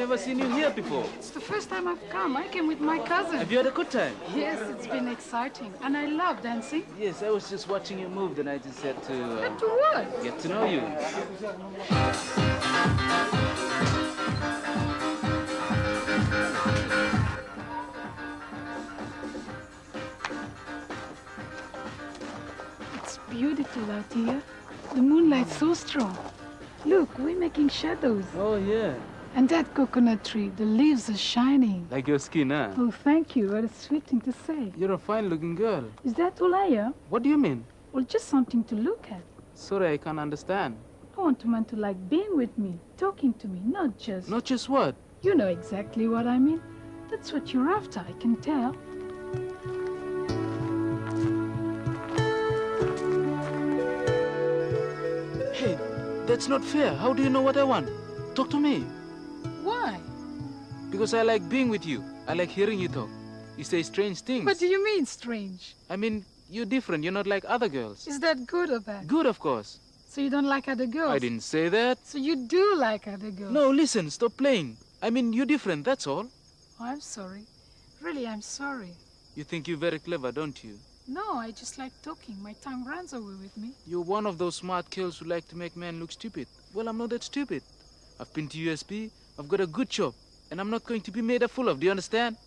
never seen you here before. It's the first time I've come. I came with my cousin. Have you had a good time? Yes, it's been exciting. And I love dancing. Yes, I was just watching you move, then I just had to... But to what? get to know you. It's beautiful out here. The moonlight's so strong. Look, we're making shadows. Oh, yeah. And that coconut tree, the leaves are shining. Like your skin, huh? Oh, thank you. What a sweet thing to say. You're a fine-looking girl. Is that all I am? What do you mean? Well, just something to look at. Sorry, I can't understand. I want a man to like being with me, talking to me, not just... Not just what? You know exactly what I mean. That's what you're after, I can tell. Hey, that's not fair. How do you know what I want? Talk to me. Why? Because I like being with you. I like hearing you talk. You say strange things. What do you mean, strange? I mean, you're different. You're not like other girls. Is that good or bad? Good, of course. So you don't like other girls? I didn't say that. So you do like other girls? No, listen, stop playing. I mean, you're different, that's all. Oh, I'm sorry. Really, I'm sorry. You think you're very clever, don't you? No, I just like talking. My tongue runs away with me. You're one of those smart girls who like to make men look stupid. Well, I'm not that stupid. I've been to USP, I've got a good job, and I'm not going to be made a fool of, do you understand?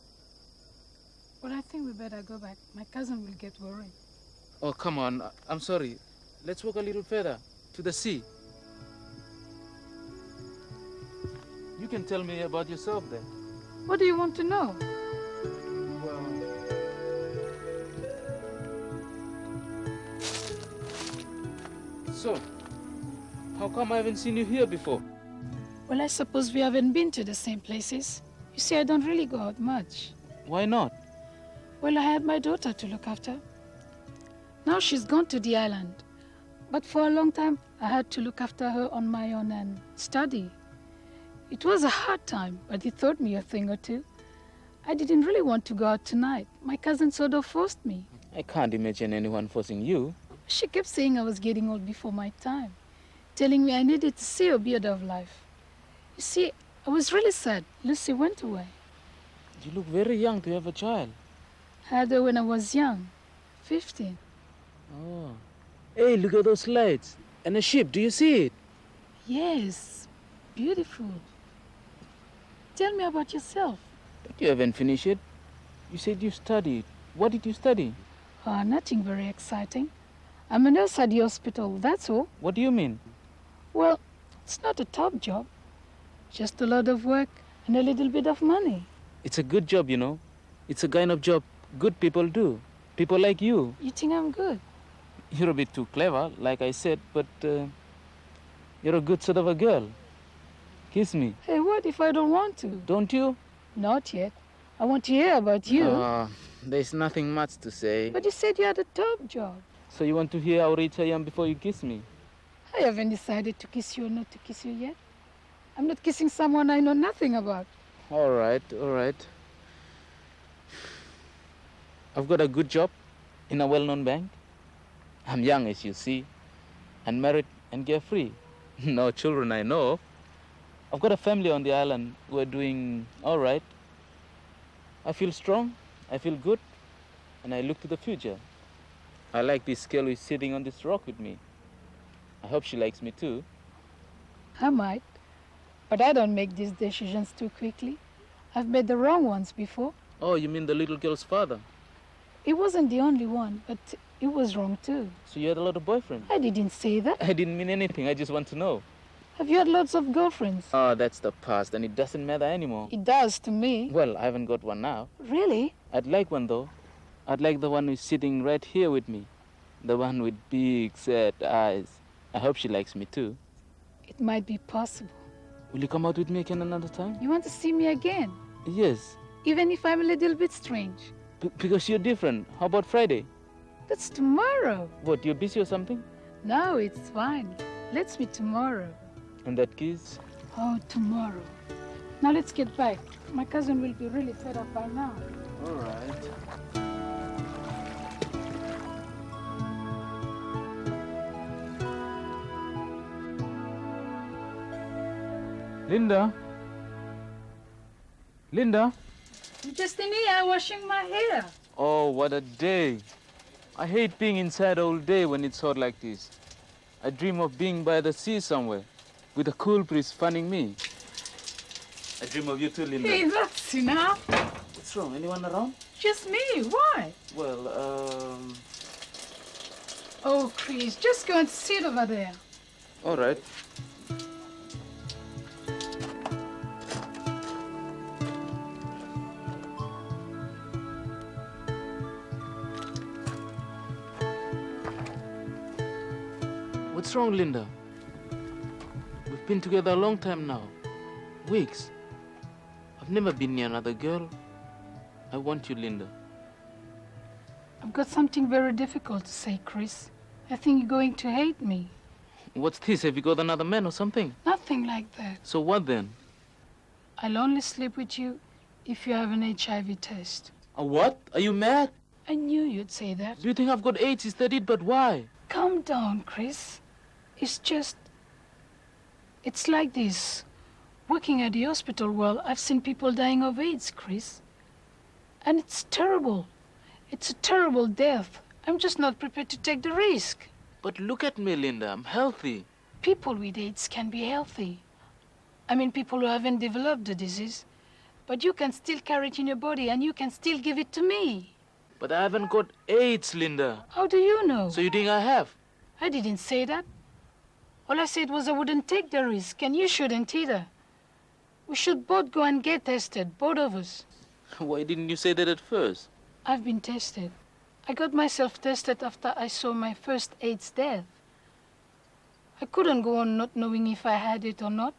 Well, I think we better go back. My cousin will get worried. Oh, come on, I'm sorry. Let's walk a little further, to the sea. You can tell me about yourself then. What do you want to know? Well... So, how come I haven't seen you here before? Well, I suppose we haven't been to the same places. You see, I don't really go out much. Why not? Well, I had my daughter to look after. Now she's gone to the island. But for a long time, I had to look after her on my own and study. It was a hard time, but it taught me a thing or two. I didn't really want to go out tonight. My cousin sort of forced me. I can't imagine anyone forcing you. She kept saying I was getting old before my time, telling me I needed to see a bit of life. You see, I was really sad. Lucy went away. You look very young to have a child. I had her when I was young, 15. Oh. Hey, look at those lights. And a ship, do you see it? Yes, beautiful. Tell me about yourself. But you haven't finished it. You said you studied. What did you study? Oh, nothing very exciting. I'm a nurse at the hospital, that's all. What do you mean? Well, it's not a top job. Just a lot of work and a little bit of money. It's a good job, you know. It's a kind of job good people do. People like you. You think I'm good? You're a bit too clever, like I said, but you're a good sort of a girl. Kiss me. Hey, what if I don't want to? Don't you? Not yet. I want to hear about you. There's nothing much to say. But you said you had a top job. So you want to hear how rich I am before you kiss me? I haven't decided to kiss you or not to kiss you yet. I'm not kissing someone I know nothing about. All right, all right. I've got a good job in a well-known bank. I'm young, as you see, and married and carefree. No children I know of. I've got a family on the island who are doing all right. I feel strong, I feel good, and I look to the future. I like this girl who is sitting on this rock with me. I hope she likes me too. I might, but I don't make these decisions too quickly. I've made the wrong ones before. Oh, you mean the little girl's father? It wasn't the only one, but it was wrong too. So you had a lot of boyfriends? I didn't say that. I didn't mean anything, I just want to know. Have you had lots of girlfriends? Oh, that's the past, and it doesn't matter anymore. It does to me. Well, I haven't got one now. Really? I'd like one, though. I'd like the one who's sitting right here with me. The one with big, sad eyes. I hope she likes me, too. It might be possible. Will you come out with me again another time? You want to see me again? Yes. Even if I'm a little bit strange? Because you're different. How about Friday? That's tomorrow. What, you're busy or something? No, it's fine. Let's meet tomorrow. And that kiss? Oh, tomorrow. Now let's get back. My cousin will be really fed up by now. All right. Linda? Linda? I'm just in here washing my hair. Oh, what a day. I hate being inside all day when it's hot like this. I dream of being by the sea somewhere, with a cool breeze fanning me. I dream of you too, Linda. Hey, that's enough. What's wrong? Anyone around? Just me. Why? Well, Oh, Chris, just go and sit over there. all right. What's wrong, Linda? We've been together a long time now. Weeks. I've never been near another girl. I want you, Linda. I've got something very difficult to say, Chris. I think you're going to hate me. What's this? Have you got another man or something? Nothing like that. So what then? I'll only sleep with you if you have an HIV test. A what? Are you mad? I knew you'd say that. Do you think I've got AIDS? Is that it? But why? Calm down, Chris. It's like this. Working at the hospital, well, I've seen people dying of AIDS, Chris. And it's terrible. It's a terrible death. I'm just not prepared to take the risk. But look at me, Linda. I'm healthy. People with AIDS can be healthy. I mean, people who haven't developed the disease. But you can still carry it in your body and you can still give it to me. But I haven't got AIDS, Linda. How do you know? So you think I have? I didn't say that. All I said was I wouldn't take the risk, and you shouldn't either. We should both go and get tested, both of us. Why didn't you say that at first? I've been tested. I got myself tested after I saw my first AIDS death. I couldn't go on not knowing if I had it or not,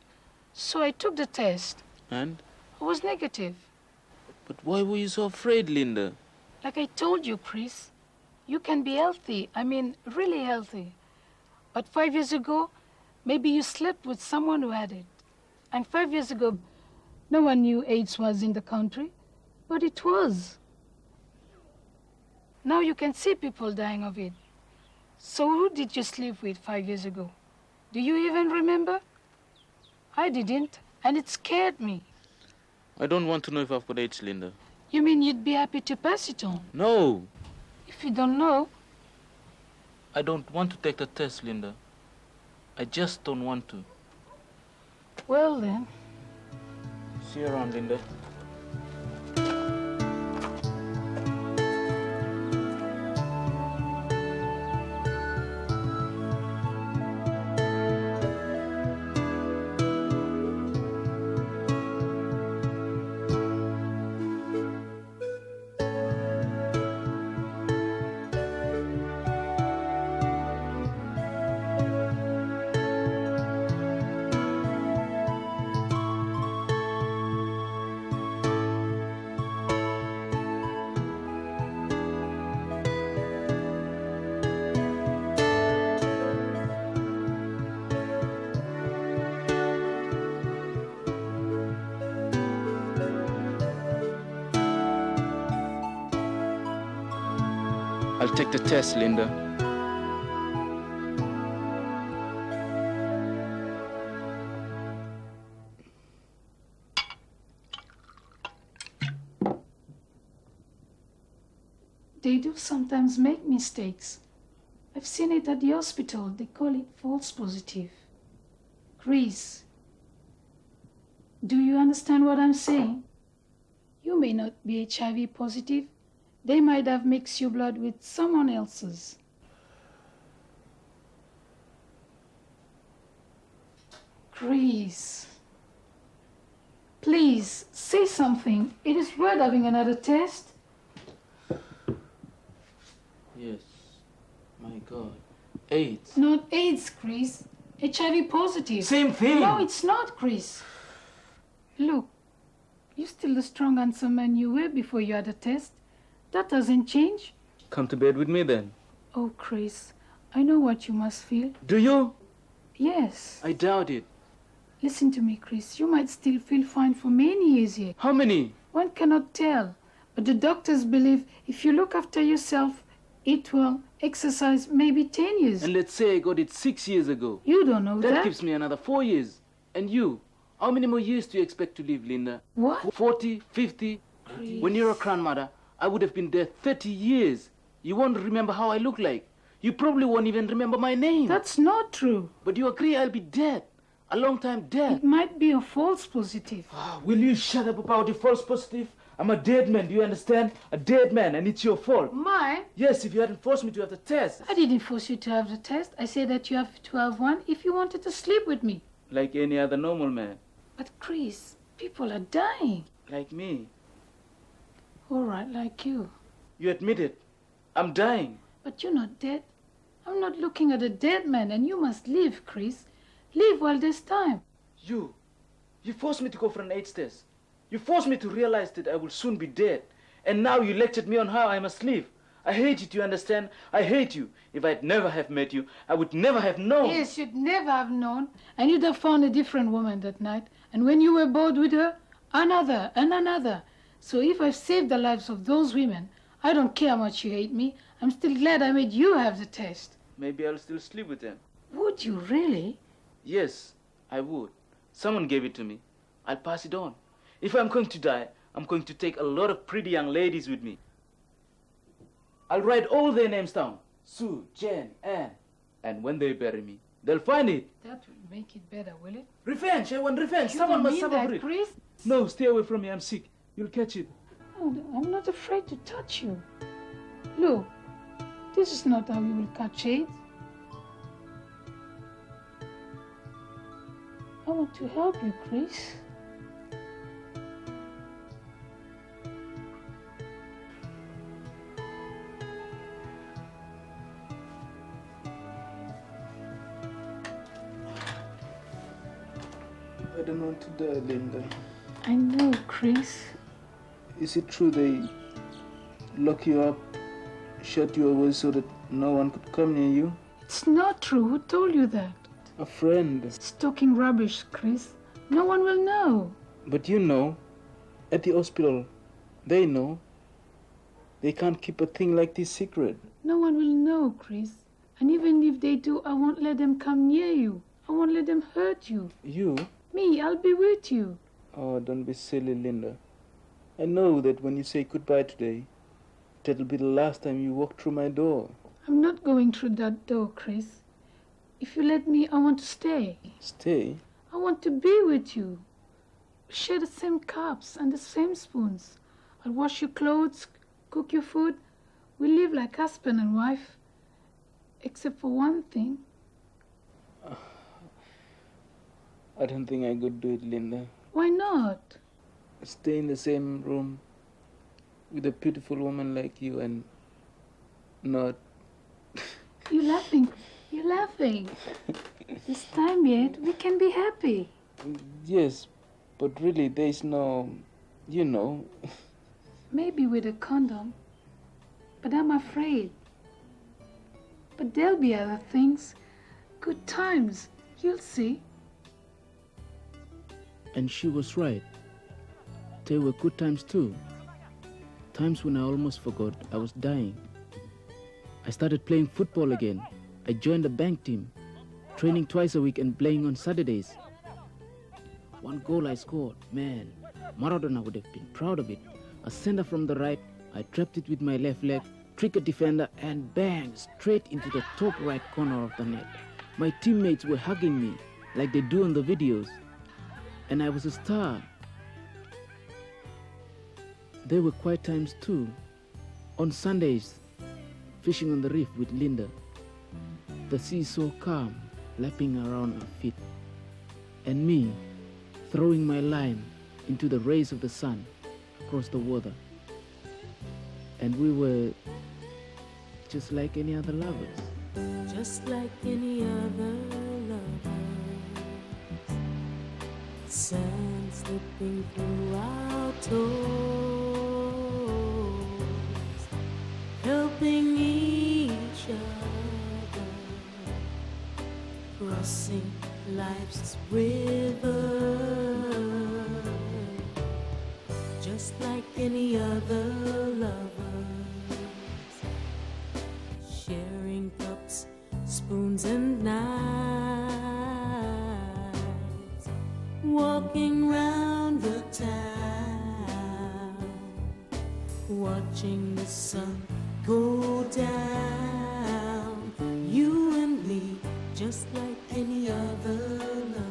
so I took the test. And? I was negative. But why were you so afraid, Linda? Like I told you, Chris, you can be healthy. I mean, really healthy. But 5 years ago, maybe you slept with someone who had it. And 5 years ago, no one knew AIDS was in the country, but it was. Now you can see people dying of it. So who did you sleep with 5 years ago? Do you even remember? I didn't, and it scared me. I don't want to know if I've got AIDS, Linda. You mean you'd be happy to pass it on? No. If you don't know, I don't want to take the test, Linda. I just don't want to. well then. See you around, Linda. I'll take the test, Linda. They do sometimes make mistakes. I've seen it at the hospital. They call it false positive. Chris, do you understand what I'm saying? You may not be HIV positive. They might have mixed your blood with someone else's. Chris, please say something. It is worth having another test. Yes. My God. AIDS. Not AIDS, Chris. HIV positive. Same thing. No, it's not, Chris. Look, you're still the strong, handsome man you were before you had the test. That doesn't change. Come to bed with me then. Oh, Chris, I know what you must feel. Do you? Yes. I doubt it. Listen to me, Chris. You might still feel fine for many years yet. How many? One cannot tell. But the doctors believe if you look after yourself, eat well, exercise, maybe 10 years. And let's say I got it 6 years ago. You don't know That that. gives me another 4 years. And you? How many more years do you expect to live, Linda? What? 40, 50? Chris. When you're a grandmother, I would have been there 30 years. You won't remember how I look like. You probably won't even remember my name. That's not true. But you agree I'll be dead. A long time dead. It might be a false positive. Will you shut up about the false positive? I'm a dead man, do you understand? A dead man, and it's your fault. Mine? Yes, if you hadn't forced me to have the test. I didn't force you to have the test. I said that you have to have one if you wanted to sleep with me. Like any other normal man. But Chris, people are dying. Like me. All right, like you. You admit it. I'm dying. But you're not dead. I'm not looking at a dead man, and you must live, Chris. Live while there's time. You forced me to go for an AIDS test. You forced me to realize that I will soon be dead. And now you lectured me on how I must live. I hate you, do you understand? I hate you. If I'd never have met you, I would never have known. Yes, you'd never have known. And you'd have found a different woman that night. And when you were bored with her, another and another. So if I've saved the lives of those women, I don't care how much you hate me. I'm still glad I made you have the test. Maybe I'll still sleep with them. Would you really? Yes, I would. Someone gave it to me. I'll pass it on. If I'm going to die, I'm going to take a lot of pretty young ladies with me. I'll write all their names down. Sue, Jen, Anne. And when they bury me, they'll find it. That will make it better, will it? Revenge, I want revenge. You Someone don't must mean suffer for that, it. Chris? No, stay away from me. I'm sick. You'll catch it. Oh, I'm not afraid to touch you. Look, this is not how you will catch AIDS. I want to help you, Chris. I don't want to die, Linda. I know, Chris. Is it true they lock you up, shut you away so that no one could come near you? It's not true. Who told you that? A friend. It's talking rubbish, Chris. No one will know. But you know, at the hospital, they know. They can't keep a thing like this secret. No one will know, Chris. And even if they do, I won't let them come near you. I won't let them hurt you. You? Me, I'll be with you. Oh, don't be silly, Linda. I know that when you say goodbye today, that'll be the last time you walk through my door. I'm not going through that door, Chris. If you let me, I want to stay. Stay? I want to be with you. Share the same cups and the same spoons. I'll wash your clothes, cook your food. We live like husband and wife. Except for one thing. I don't think I could do it, Linda. Why not? Stay in the same room with a beautiful woman like you and not... You're laughing. You're laughing. This time yet, we can be happy. Yes, but really there's no... you know... Maybe with a condom. But I'm afraid. But there'll be other things. Good times. You'll see. And she was right. They were good times too. Times when I almost forgot I was dying. I started playing football again. I joined the bank team, training twice a week and playing on Saturdays. One goal I scored, man, Maradona would have been proud of it. A center from the right, I trapped it with my left leg, tricked a defender, and bang, straight into the top right corner of the net. My teammates were hugging me like they do on the videos. And I was a star. There were quiet times too. On Sundays, fishing on the reef with Linda. The sea so calm, lapping around our feet. And me, throwing my line into the rays of the sun across the water. And we were just like any other lovers. Just like any other lover. Sand slipping through our toes, helping each other, crossing life's river. Just like any other lovers, sharing cups, spoons and knives. walking round the town, watching the sun go down. You and me, just like any other lovers,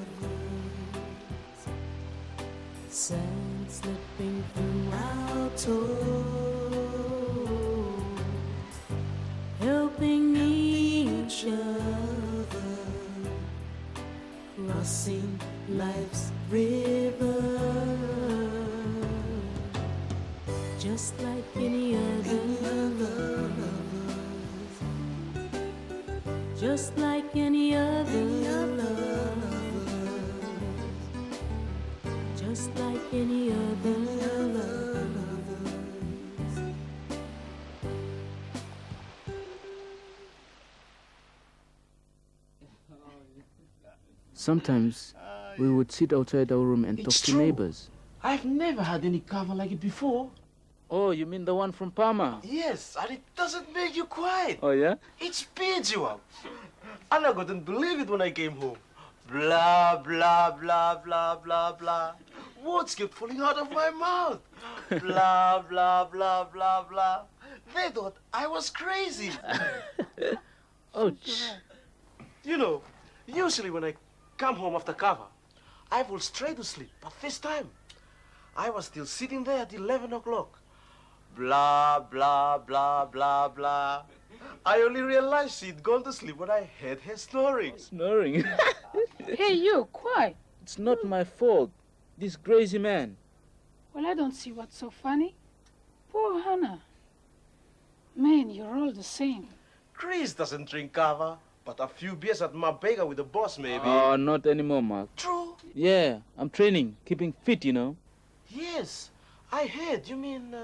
sand slipping through our toes, helping each other, crossing life's river, just like any other lovers, just like any other lovers, just like any other lovers. Sometimes we would sit outside our room and talk It's to true. neighbors. I've never had any cover like it before. Oh, you mean the one from Parma? Yes, and it doesn't make you quiet. Oh, yeah? It speeds you up. And I couldn't believe it when I came home. Blah, blah, blah, blah, blah, blah. Words kept falling out of my mouth. Blah, blah, blah, blah, blah. They thought I was crazy. Ouch. You know, usually when I come home after cover, I fall straight to sleep. But this time, I was still sitting there at 11 o'clock. Blah, blah, blah, blah, blah. I only realized she'd gone to sleep when I heard her snoring. Snoring. Hey, you, quiet. It's not my fault. This crazy man. Well, I don't see what's so funny. Poor Hannah. Man, you're all the same. Chris doesn't drink cover, but a few beers at Marbella with the boss, maybe. Oh, not anymore, Mark. True. Yeah, I'm training, keeping fit, you know. Yes, I heard. You mean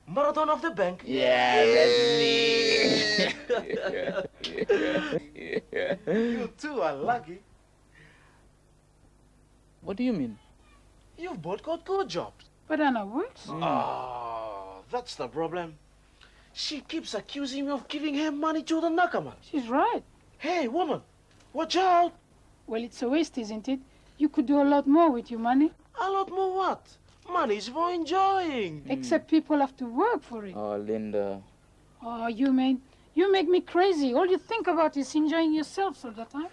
Marathon of the Bank? Yeah, You two are lucky. What do you mean? You've both got good jobs. But Hannah works. Oh, that's the problem. She keeps accusing me of giving her money to the Nakaman. She's right. Hey, woman, watch out. Well, it's a waste, isn't it? You could do a lot more with your money. A lot more what? Money is for enjoying. Except people have to work for it. Oh, Linda. Oh, you make me crazy. All you think about is enjoying yourselves all the time.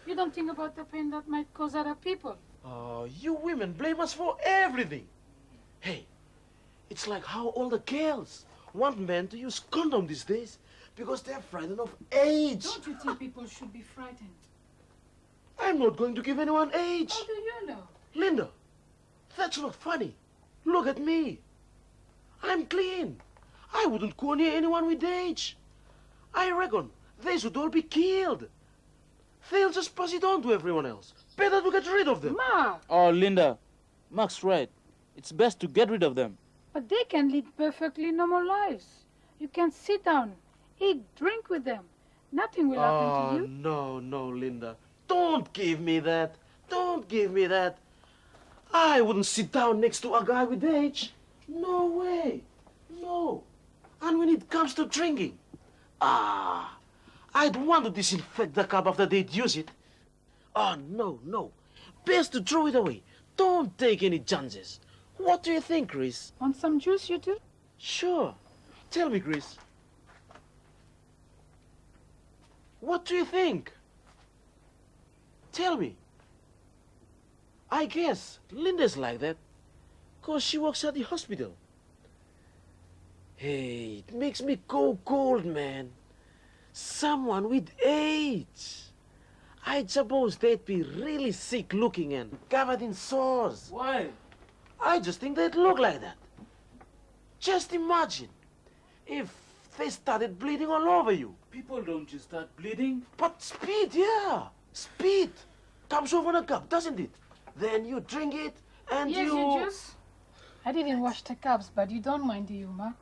You don't think about the pain that might cause other people. Oh, you women blame us for everything. Hey, it's like how all the girls want men to use condom these days because they're frightened of AIDS. Don't you think people should be frightened? I'm not going to give anyone AIDS. How do you know? Linda, that's not funny. Look at me. I'm clean. I wouldn't go near anyone with AIDS. I reckon they should all be killed. They'll just pass it on to everyone else. Better to get rid of them. Ma, Oh, Linda. Mark's right. It's best to get rid of them. but they can lead perfectly normal lives. You can sit down, eat, drink with them. Nothing will happen to you. No, Linda. Don't give me that. Don't give me that. I wouldn't sit down next to a guy with AIDS. No way. No. And when it comes to drinking, I'd want to disinfect the cup after they'd use it. Oh, no. Best to throw it away. Don't take any chances. What do you think, Chris? Want some juice, you two? Sure. Tell me, Chris. What do you think? Tell me. I guess Linda's like that, 'cause she works at the hospital. Hey, it makes me go cold, man. Someone with AIDS. I'd suppose they'd be really sick looking and covered in sores. Why? I just think they'd look like that. Just imagine if they started bleeding all over you. People don't just start bleeding. But speed, yeah. Speed comes over in a cup, doesn't it? Then you drink it and Yes, you juice. I didn't wash the cups, but you don't mind, do you, Ma?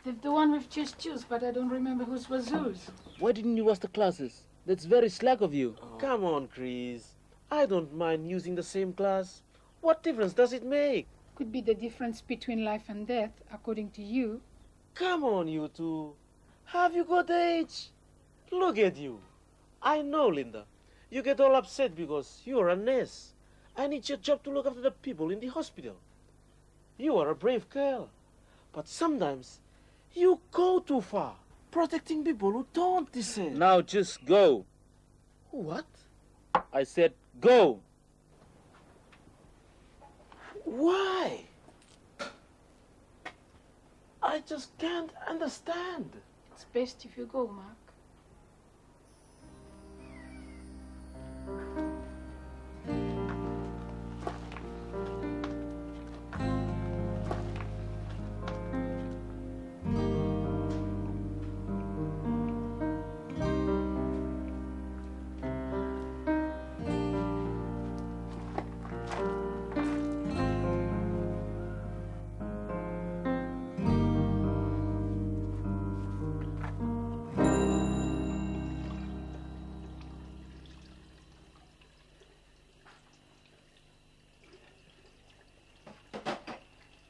The one with just juice, but I don't remember whose was whose. Why didn't you wash the glasses? That's very slack of you. Come on, Chris. I don't mind using the same glass. What difference does it make? Could be the difference between life and death, according to you. Come on, you two. Have you got age? Look at you. I know, Linda. You get all upset because you're a nurse. And it's your job to look after the people in the hospital. You are a brave girl. But sometimes you go too far, protecting people who don't deserve. Now just go. What? I said go. Why? I just can't understand. It's best if you go, Mark.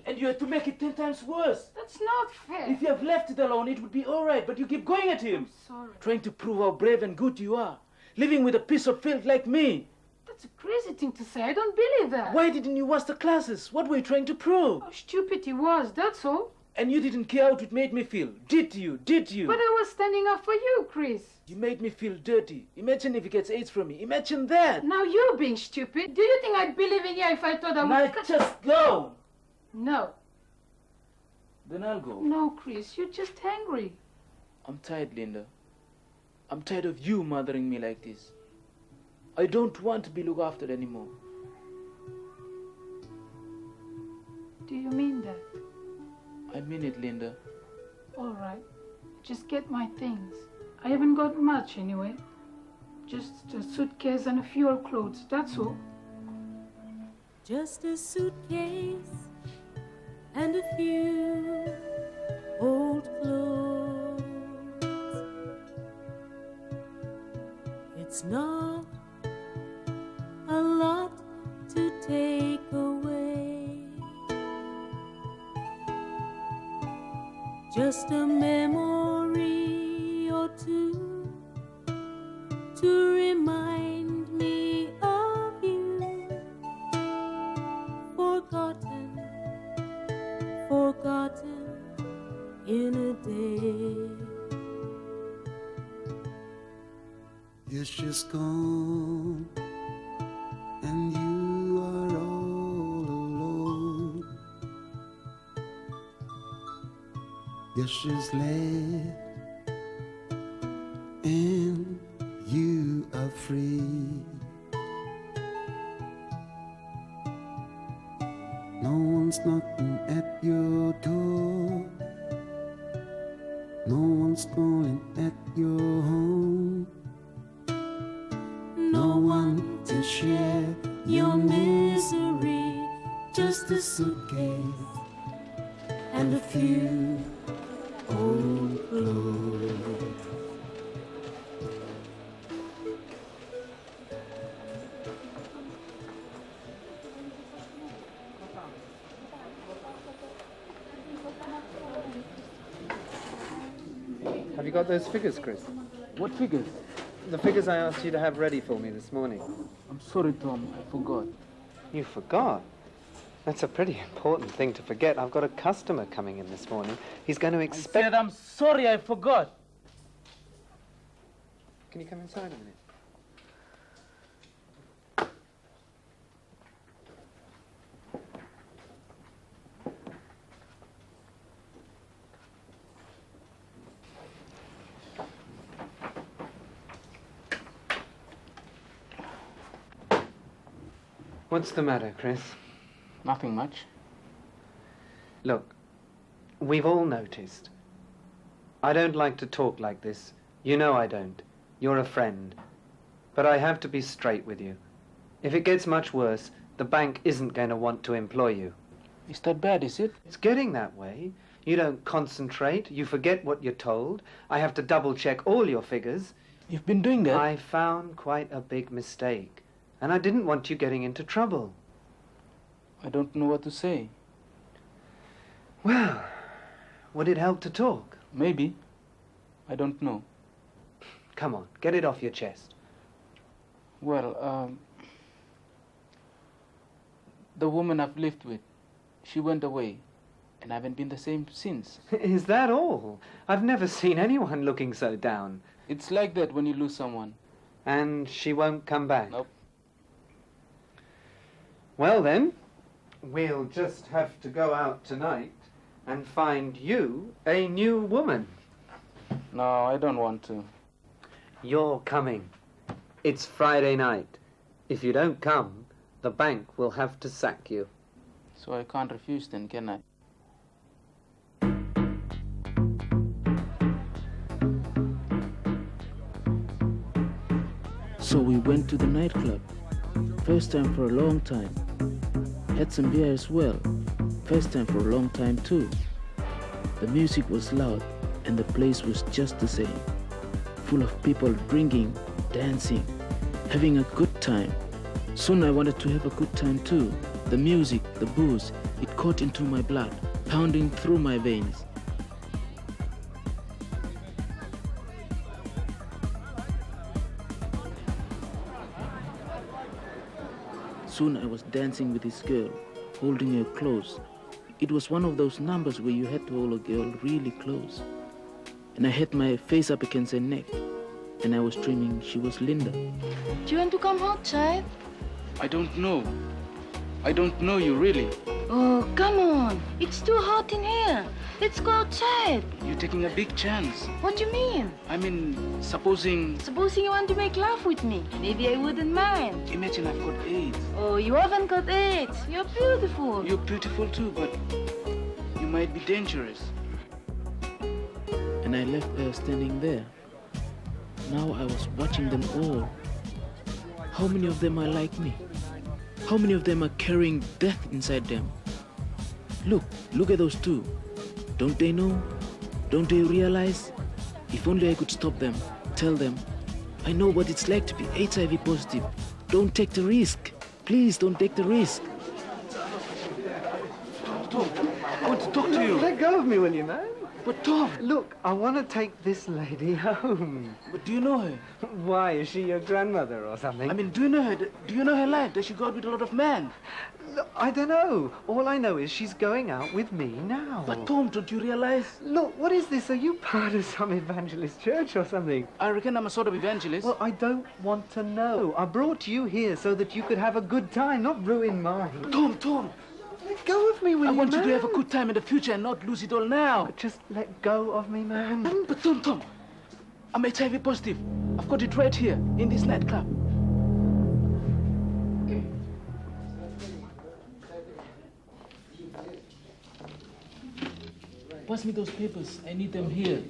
And you had to make it 10 times worse. That's not fair. If you have left it alone, it would be all right, but you keep going at him. Sorry. Trying to prove how brave and good you are. Living with a piece of filth like me. That's a crazy thing to say. I don't believe that. Why didn't you watch the classes? What were you trying to prove? How stupid he was, that's all. And you didn't care how it made me feel. Did you? Did you? But I was standing up for you, Chris. You made me feel dirty. Imagine if he gets AIDS from me. Imagine that. Now you're being stupid. Do you think I'd believe in you if I thought I would... Now just go. No. Then I'll go. No, Chris, you're just angry. I'm tired, Linda. I'm tired of you mothering me like this. I don't want to be looked after anymore. Do you mean that? I mean it, Linda. All right. Just get my things. I haven't got much anyway. Just a suitcase and a few old clothes, that's all. Just a suitcase and a few old clothes. It's not a lot to take away. Just a memory or two to remind me of you. Forgotten, forgotten in a day. Yes, she's gone, and you are all alone. Yes, she's left, and you are free. No one's knocking at your door. No one's calling at your home. No one to share Your misery, just a suitcase and a few old clothes. Have you got those figures, Chris? What figures? The figures I asked you to have ready for me this morning. I'm sorry, Tom. I forgot. You forgot? That's a pretty important thing to forget. I've got a customer coming in this morning. He's going to I expect... said I'm sorry, I forgot. Can you come inside a minute? What's the matter, Chris? Nothing much. Look, we've all noticed. I don't like to talk like this. You know I don't. You're a friend. But I have to be straight with you. If it gets much worse, the bank isn't going to want to employ you. Is that bad, is it? It's getting that way. You don't concentrate. You forget what you're told. I have to double-check all your figures. You've been doing that? I found quite a big mistake. And I didn't want you getting into trouble. I don't know what to say. Well, would it help to talk? Maybe. I don't know. Come on, get it off your chest. Well, The woman I've lived with, she went away, and I haven't been the same since. Is that all? I've never seen anyone looking so down. It's like that when you lose someone. And she won't come back? Nope. Well then, we'll just have to go out tonight and find you a new woman. No, I don't want to. You're coming. It's Friday night. If you don't come, the bank will have to sack you. So I can't refuse then, can I? So we went to the nightclub. First time for a long time. Had some beer as well. First time for a long time too. The music was loud and the place was just the same. Full of people drinking, dancing, having a good time. Soon I wanted to have a good time too. The music, the booze, it caught into my blood, pounding through my veins. Soon I was dancing with this girl, holding her close. It was one of those numbers where you had to hold a girl really close. And I had my face up against her neck, and I was dreaming she was Linda. Do you want to come outside? I don't know. I don't know you really. Oh, come on. It's too hot in here. Let's go outside. You're taking a big chance. What do you mean? I mean, supposing You want to make love with me. Maybe I wouldn't mind. imagine I've got AIDS. Oh, you haven't got AIDS. You're beautiful. You're beautiful too, but you might be dangerous. And I left her standing there. Now I was watching them all. How many of them are like me? How many of them are carrying death inside them? Look at those two. Don't they know? Don't they realize? If only I could stop them, tell them, I know what it's like to be HIV positive. Don't take the risk. Please don't take the risk. Tom, I want to talk to you. Let go of me, will you, man? But Tom, Look, I want to take this lady home. but do you know her? Why, is she your grandmother or something? I mean, do you know her? Do you know her life? Does she go out with a lot of men? Look, I don't know. All I know is she's going out with me now. But Tom, don't you realize? Look, what is this? Are you part of some evangelist church or something? I reckon I'm a sort of evangelist. Well, I don't want to know. I brought you here so that you could have a good time, not ruin mine. Tom, Let go of me, will I you, want you man? to have a good time in the future and not lose it all now. Just let go of me, man. But Tom, I'm HIV positive. I've got it right here in this nightclub. Pass me those papers. I need them here.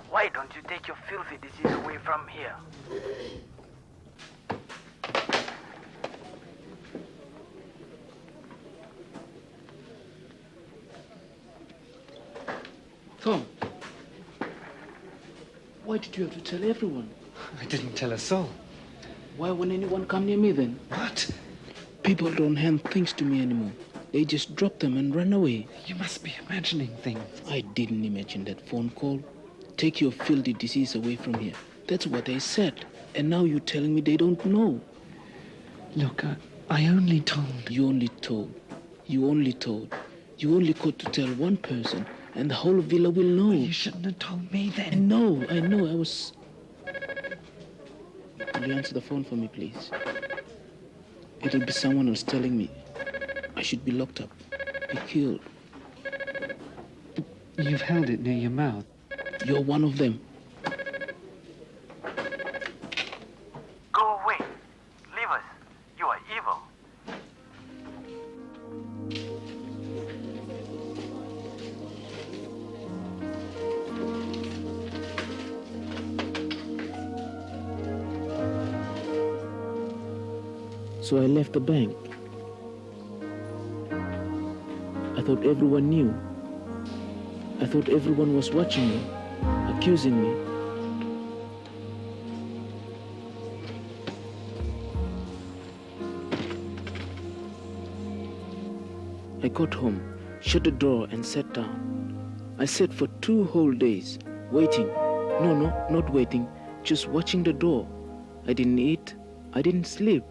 Why don't you take your filthy disease away from here? Tom, why did you have to tell everyone? I didn't tell a soul. Why won't anyone come near me then? What? People don't hand things to me anymore. They just drop them and run away. You must be imagining things. I didn't imagine that phone call. Take your filthy disease away from here. That's what they said. And now you're telling me they don't know. Look, I only told. You only told. You only told. You only got to tell one person, and the whole villa will know. You shouldn't have told me I then. know. I was... Will you answer the phone for me, please? It'll be someone else telling me I should be locked up, be killed. You've held it near your mouth. You're one of them. Go away. Leave us. You are evil. So I left the bank. I thought everyone knew. I thought everyone was watching me, accusing me. I got home, shut the door and sat down. I sat for 2 whole days, waiting. No, not waiting, just watching the door. I didn't eat, I didn't sleep.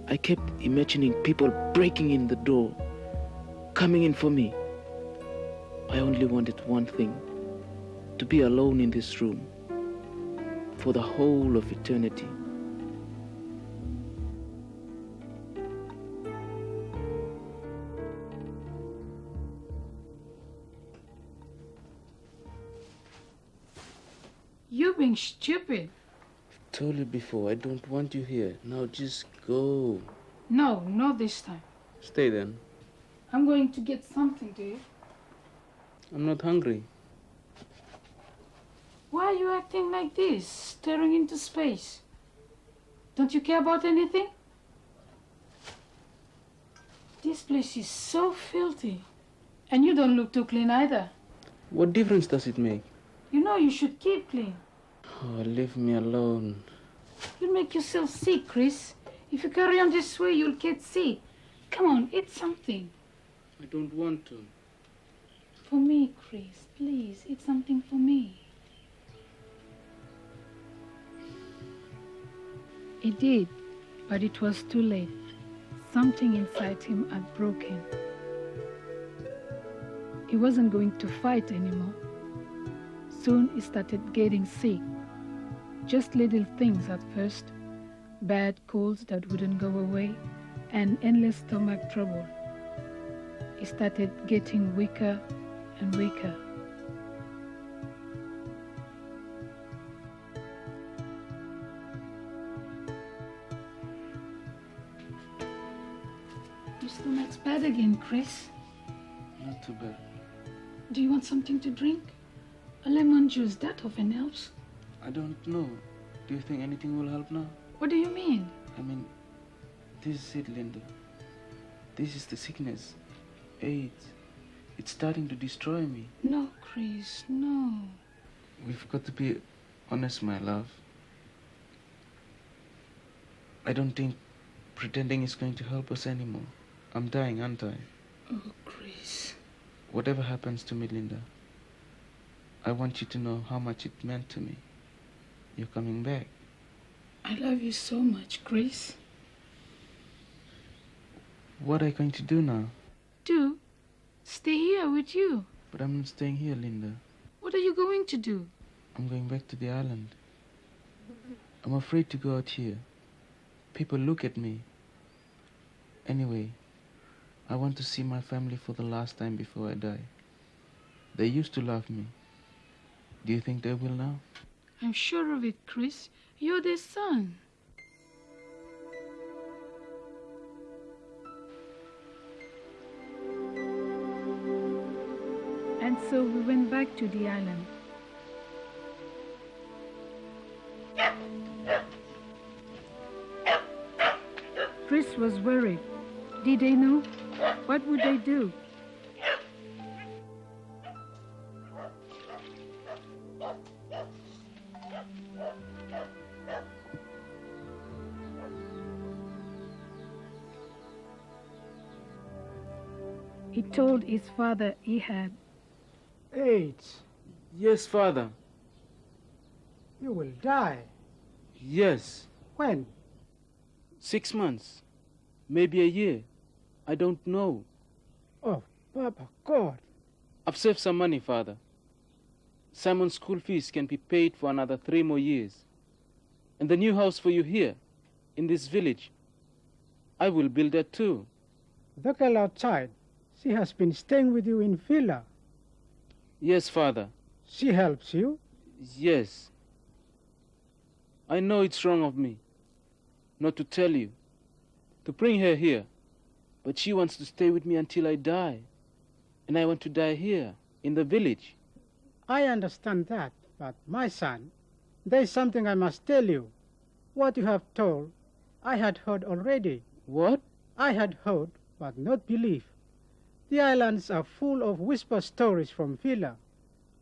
I kept imagining people breaking in the door, coming in for me. I only wanted one thing, to be alone in this room for the whole of eternity. You're being stupid. I've told you before, I don't want you here. Now just go. No, not this time. Stay then. I'm going to get something to eat. I'm not hungry. Why are you acting like this, staring into space? Don't you care about anything? This place is so filthy. And you don't look too clean either. What difference does it make? You know you should keep clean. Oh, leave me alone. You'll make yourself sick, Chris. If you carry on this way, you'll get sick. Come on, eat something. I don't want to. For me, Chris, please, eat something for me. He did, but it was too late. Something inside him had broken. He wasn't going to fight anymore. Soon he started getting sick. Just little things at first. Bad colds that wouldn't go away, and endless stomach trouble. He started getting weaker and weaker. Your stomach's bad again, Chris. Not too bad. Do you want something to drink? A lemon juice, that often helps. I don't know. Do you think anything will help now? What do you mean? I mean, this is it, Linda. This is the sickness. AIDS. It's starting to destroy me. No, Chris, no. We've got to be honest, my love. I don't think pretending is going to help us anymore. I'm dying, aren't I? Oh, Chris. Whatever happens to me, Linda, I want you to know how much it meant to me. You're coming back. I love you so much, Chris. What are you going to do now? Do? Stay here with you. But I'm not staying here, Linda. What are you going to do? I'm going back to the island. I'm afraid to go out here. People look at me. Anyway, I want to see my family for the last time before I die. They used to love me. Do you think they will now? I'm sure of it, Chris. You're their son. And so we went back to the island. Chris was worried. Did they know? What would they do? He told his father he had AIDS. Yes, Father. You will die. Yes. When? 6 months. Maybe a year. I don't know. Oh, Papa, God. I've saved some money, Father. Simon's school fees can be paid for another 3 more years. And the new house for you here, in this village, I will build that too. The girl outside, she has been staying with you in villa. Yes, Father. She helps you? Yes. I know it's wrong of me not to tell you, to bring her here, but she wants to stay with me until I die. And I want to die here, in the village. I understand that, but my son, there's something I must tell you. What you have told, I had heard already. What? I had heard, but not believe. The islands are full of whisper stories from villa.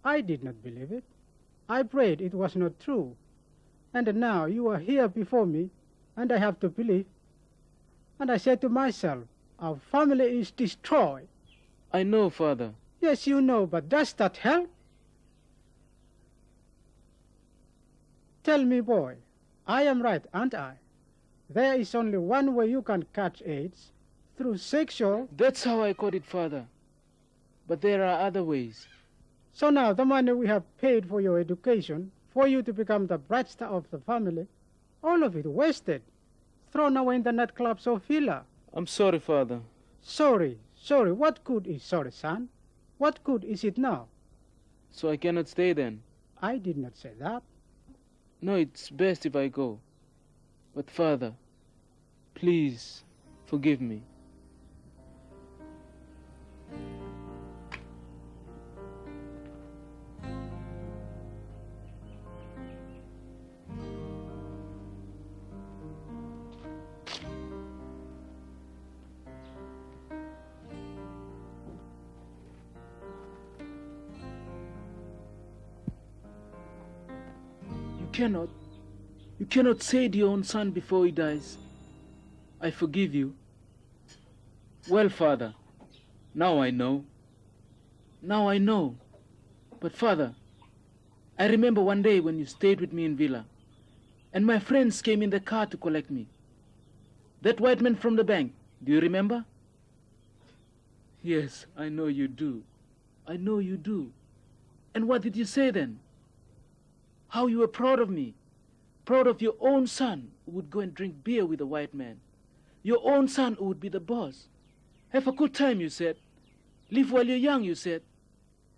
I did not believe it. I prayed it was not true. And now you are here before me, and I have to believe. And I said to myself, Our family is destroyed. I know, Father. Yes, you know, but does that help? Tell me, boy, I am right, aren't I? There is only one way you can catch AIDS, through sexual... That's how I caught it, Father. But there are other ways. So now the money we have paid for your education, for you to become the bright star of the family, all of it wasted, thrown away in the nightclubs of Villa. I'm sorry, Father. Sorry. What good is sorry, son? What good is it now? So I cannot stay then? I did not say that. No, it's best if I go. But Father, please forgive me. You cannot say to your own son before he dies, I forgive you. Well, Father, now I know. But Father, I remember one day when you stayed with me in Villa, and my friends came in the car to collect me. That white man from the bank, do you remember? Yes, I know you do. And what did you say then? How you were proud of me, proud of your own son who would go and drink beer with a white man. Your own son who would be the boss. Have a good time, you said. Live while you're young, you said.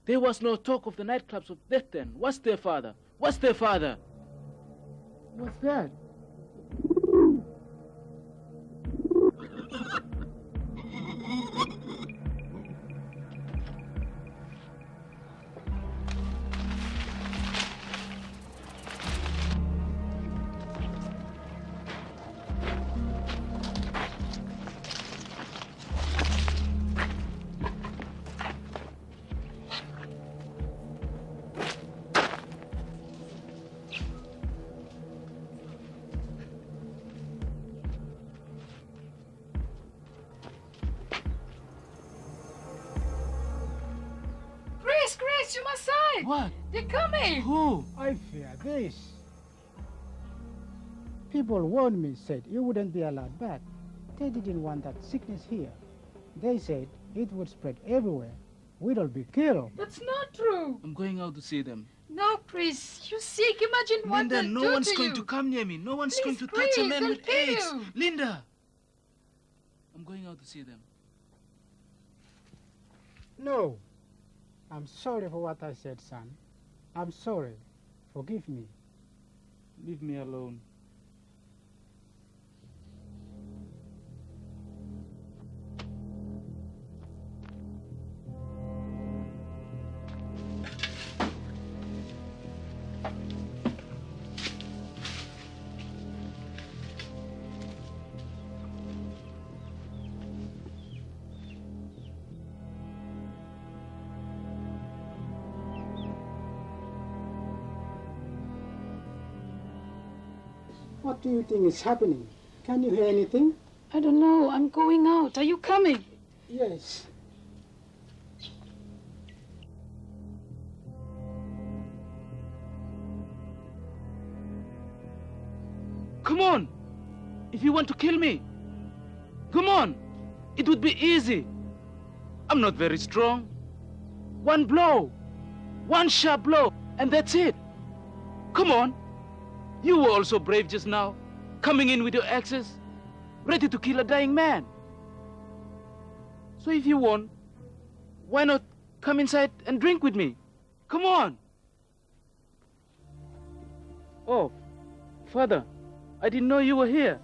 There was no talk of the nightclubs of death then. What's their father? What's that? Chris, you must hide. What? They're coming. Who? I fear this. People warned me, said you wouldn't be allowed back. They didn't want that sickness here. They said it would spread everywhere. We'd all be killed. That's not true. I'm going out to see them. No, Chris, you sick. Imagine what Linda, they'll no do one's to going you. to come near me. No one's Please, going to Chris, touch a man they'll with kill AIDS. you. Linda! I'm going out to see them. No. I'm sorry for what I said, son. I'm sorry. Forgive me. Leave me alone. What do you think is happening? Can you hear anything? I don't know. I'm going out. Are you coming? Yes. Come on! If you want to kill me, come on! It would be easy. I'm not very strong. One blow, one sharp blow, and that's it. Come on! You were also brave just now, coming in with your axes, ready to kill a dying man. So if you want, why not come inside and drink with me? Come on! Oh, Father, I didn't know you were here.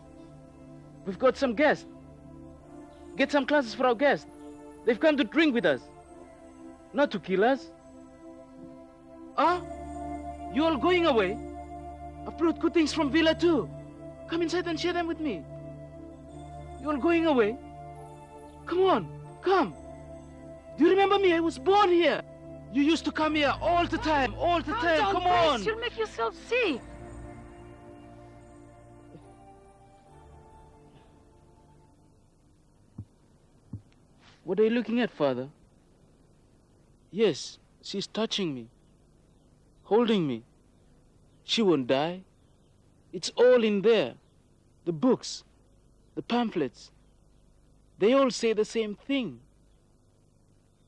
We've got some guests. Get some classes for our guests. They've come to drink with us, not to kill us. Ah? You all going away? I've brought good things from Villa too. Come inside and share them with me. You all going away? Come on, come. Do you remember me? I was born here. You used to come here all the time, all the time. Down, Come Chris. on. You'll make yourself sick. What are you looking at, Father? Yes, she's touching me, holding me. She won't die. It's all in there. The books, the pamphlets. They all say the same thing.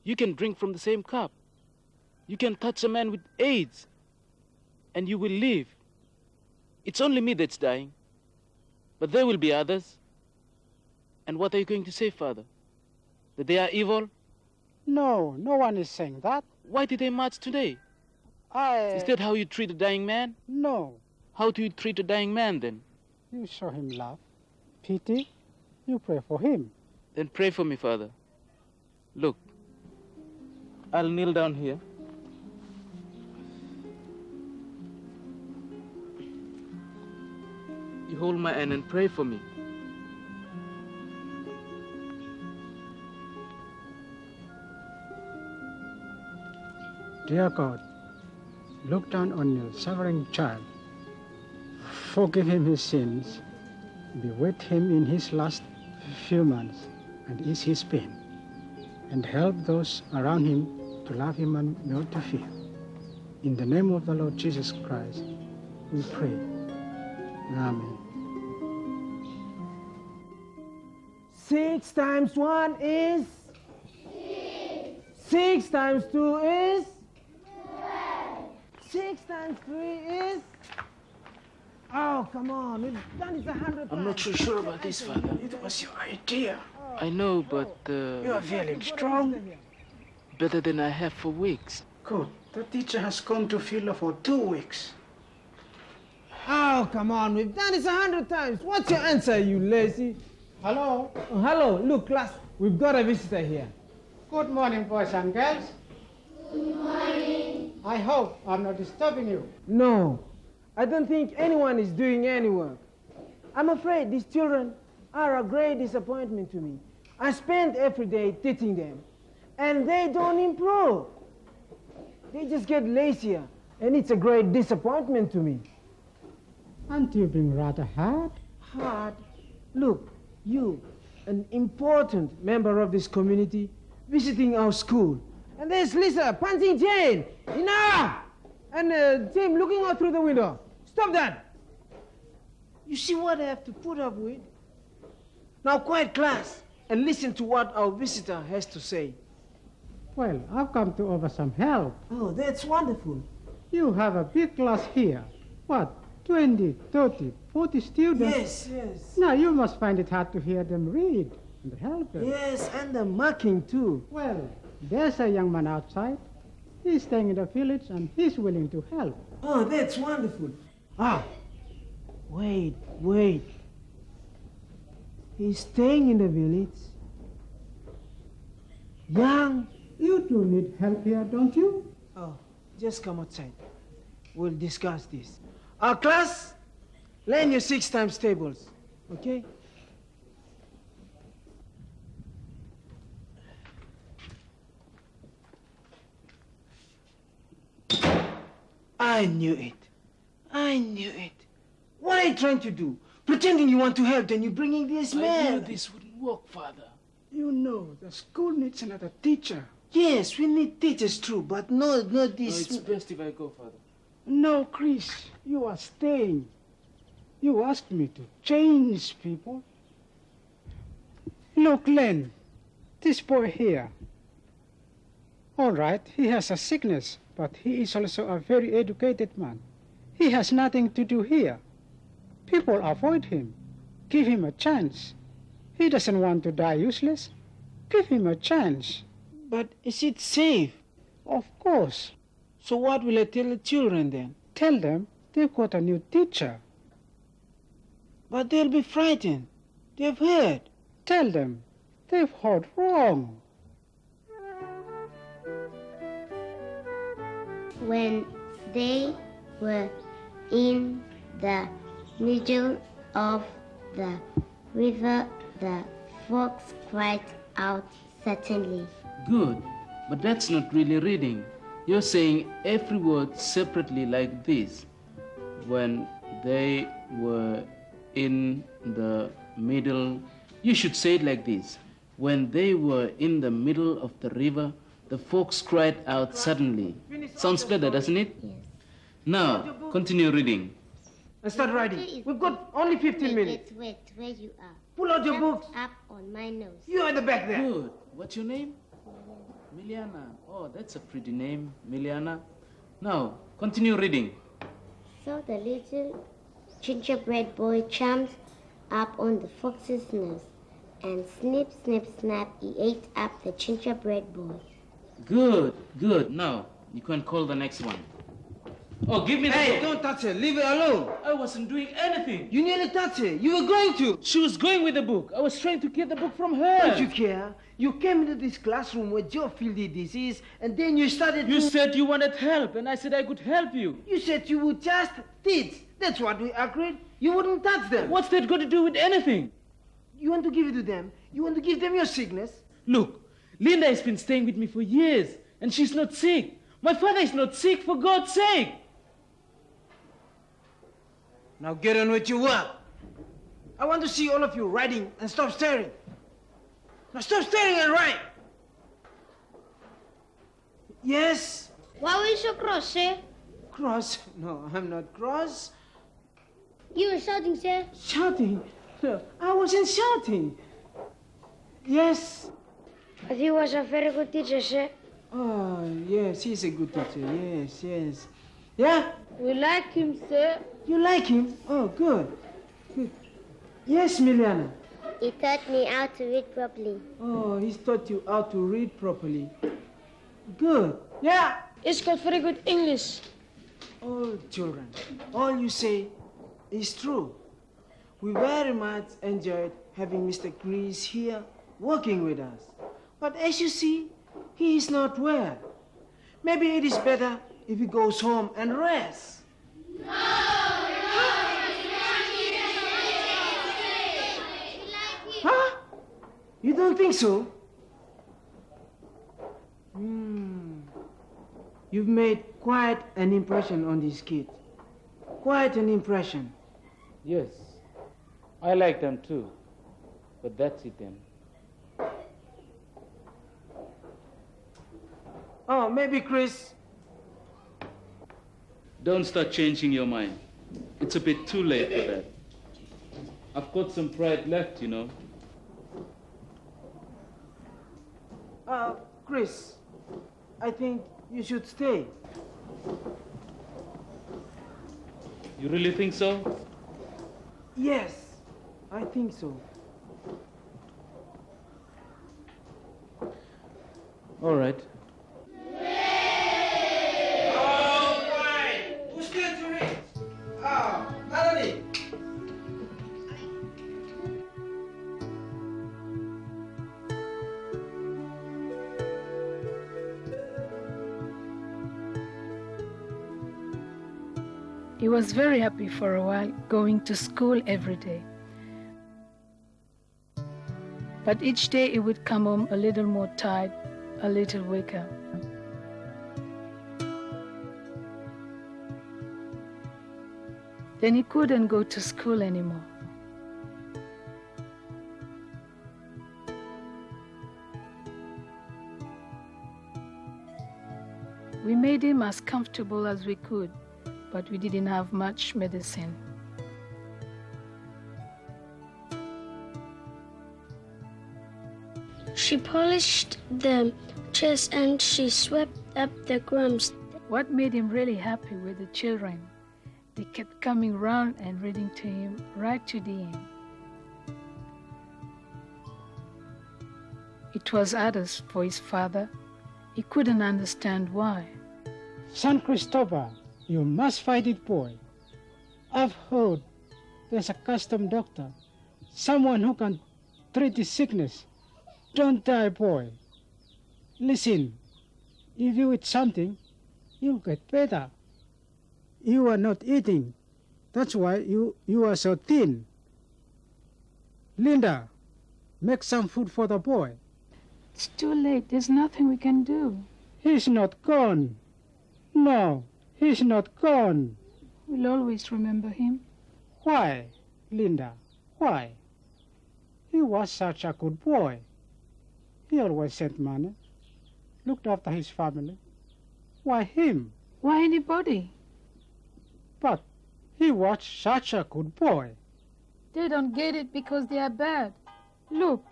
You can drink from the same cup. You can touch a man with AIDS, and you will live. It's only me that's dying, but there will be others. And what are you going to say, Father? That they are evil? No, no one is saying that. Why did they march today? Is that how you treat a dying man? No. How do you treat a dying man, then? You show him love, pity, you pray for him. Then pray for me, Father. Look, I'll kneel down here. You hold my hand and pray for me. Dear God, look down on your suffering child. Forgive him his sins. Be with him in his last few months and ease his pain. And help those around him to love him and not to fear. In the name of the Lord Jesus Christ, we pray. Amen. 6 times 1 is? 6 times 2 is? 6 times 3 is? Oh, come on. We've done this 100 times. I'm not so sure about this, Father. It was your idea. I know, but... You are feeling strong. better than I have for weeks. Good. The teacher has come to Philo for 2 weeks. Oh, come on. We've done this 100 times. What's your answer, you lazy? Hello. Oh, hello. Look, class. We've got a visitor here. Good morning, boys and girls. Good morning. I hope I'm not disturbing you. No. I don't think anyone is doing any work. I'm afraid these children are a great disappointment to me. I spend every day teaching them, and they don't improve. They just get lazier, and it's a great disappointment to me. Aren't you being rather hard? Hard? Look, you, an important member of this community, visiting our school. And there's Lisa punching Jane. Enough! And Tim looking out through the window. Stop that! You see what I have to put up with? Now quiet, class, and listen to what our visitor has to say. Well, I've come to offer some help. Oh, that's wonderful. You have a big class here. What, 20, 30, 40 students? Yes, yes. Now you must find it hard to hear them read and help them. Yes, and the marking too. Well, there's a young man outside. He's staying in the village and he's willing to help. Oh, that's wonderful. Ah, wait. He's staying in the village. Young. You two need help here, don't you? Oh, just come outside. We'll discuss this. Our class, lend your 6 times tables, okay? I knew it. What are you trying to do? Pretending you want to help, then you're bringing this man. I knew this wouldn't work, Father. You know, the school needs another teacher. Yes, we need teachers too, but not this. No, it's best if I go, Father. No, Chris, you are staying. You asked me to change people. Look, Len, this boy here. All right, he has a sickness, but he is also a very educated man. He has nothing to do here. People avoid him. Give him a chance. He doesn't want to die useless. Give him a chance. But is it safe? Of course. So what will I tell the children then? Tell them they've got a new teacher. But they'll be frightened. They've heard. Tell them they've heard wrong. When they were in the middle of the river, the fox cried out suddenly. Good, but that's not really reading. You're saying every word separately like this. When they were in the middle, you should say it like this. When they were in the middle of the river, the fox cried out suddenly. Sounds better, doesn't it? Yes. Now, continue reading. And start writing. We've got only 15 minutes. Wait, where you are. Pull out your books. Up on my nose. You are at the back there. Good. What's your name? Miliana. Oh, that's a pretty name, Miliana. Now, continue reading. So the little gingerbread boy jumped up on the fox's nose, and snip, snip, snap, he ate up the gingerbread boy. Good, good. Now, you can call the next one. Oh, give me the Hey, book. don't touch her. Leave it alone. I wasn't doing anything. You nearly touched her. You were going to. She was going with the book. I was trying to get the book from her. Don't you care? You came into this classroom with your filthy disease, and then you started You to... said you wanted help, and I said I could help you. You said you would just teach. That's what we agreed. You wouldn't touch them. What's that got to do with anything? You want to give it to them? You want to give them your sickness? Look, Linda has been staying with me for years, and she's not sick. My father is not sick, for God's sake. Now get on with your work. I want to see all of you writing and stop staring. Now stop staring and write. Yes? Why were you so cross, sir? Cross? No, I'm not cross. You were shouting, sir. Shouting? No, I wasn't shouting. Yes? But he was a very good teacher, sir. Oh, yes, he's a good teacher. Yes, yes. Yeah? We like him, sir. You like him? Oh, good. Good. Yes, Miliana. He taught me how to read properly. Oh, he's taught you how to read properly. Good. Yeah. He's got very good English. Oh, children, all you say is true. We very much enjoyed having Mr. Chris here working with us. But as you see, he is not well. Maybe it is better if he goes home and rests. Huh? You don't think so? You've made quite an impression on this kid. Quite an impression. Yes, I like them too. But that's it then. Oh, maybe Chris. Don't start changing your mind. It's a bit too late for that. I've got some pride left, you know. Chris, I think you should stay. You really think so? Yes, I think so. All right. All right. Who's going to read? Oh, Melody. He was very happy for a while, going to school every day. But each day he would come home a little more tired, a little weaker. Then he couldn't go to school anymore. We made him as comfortable as we could, but we didn't have much medicine. She polished the chairs and she swept up the crumbs. What made him really happy were the children. They kept coming round and reading to him right to the end. It was others for his father. He couldn't understand why. San Cristobal, you must fight it, boy. I've heard there's a custom doctor, someone who can treat this sickness. Don't die, boy. Listen, if you eat something, you'll get better. You are not eating. That's why you are so thin. Linda, make some food for the boy. It's too late. There's nothing we can do. He's not gone. No, he's not gone. We'll always remember him. Why, Linda? Why? He was such a good boy. He always sent money, looked after his family. Why him? Why anybody? But he was such a good boy. They don't get it because they are bad. Look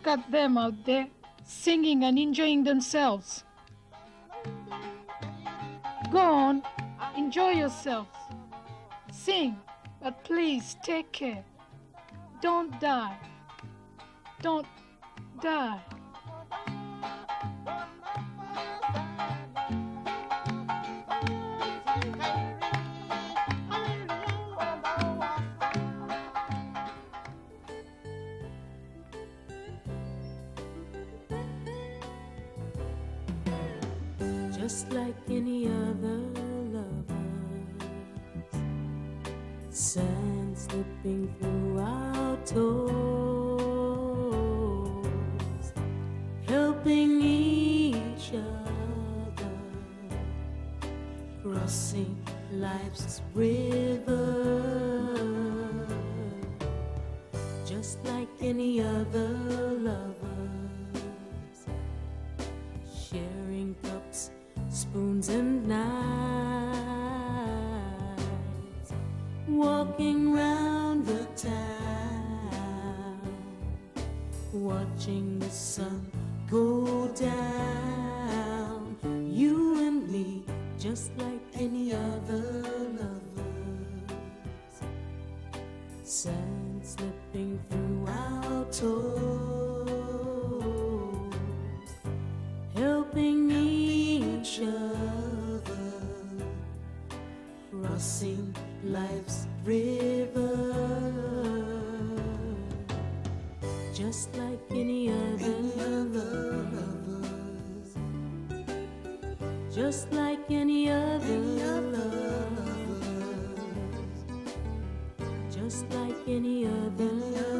at them out there, singing and enjoying themselves. Go on, enjoy yourselves. Sing, but please take care. Don't die. Don't die. Just like any other lovers, sand slipping through our toes, helping each other, crossing life's river. Just like any other lovers, sharing cups, spoons and knives, walking round the town, watching the sun go down. You and me, just like any other lovers, sand slipping through our toes, helping each other, crossing life's river. Just like any other lovers, just like any other lovers, just like any other lovers.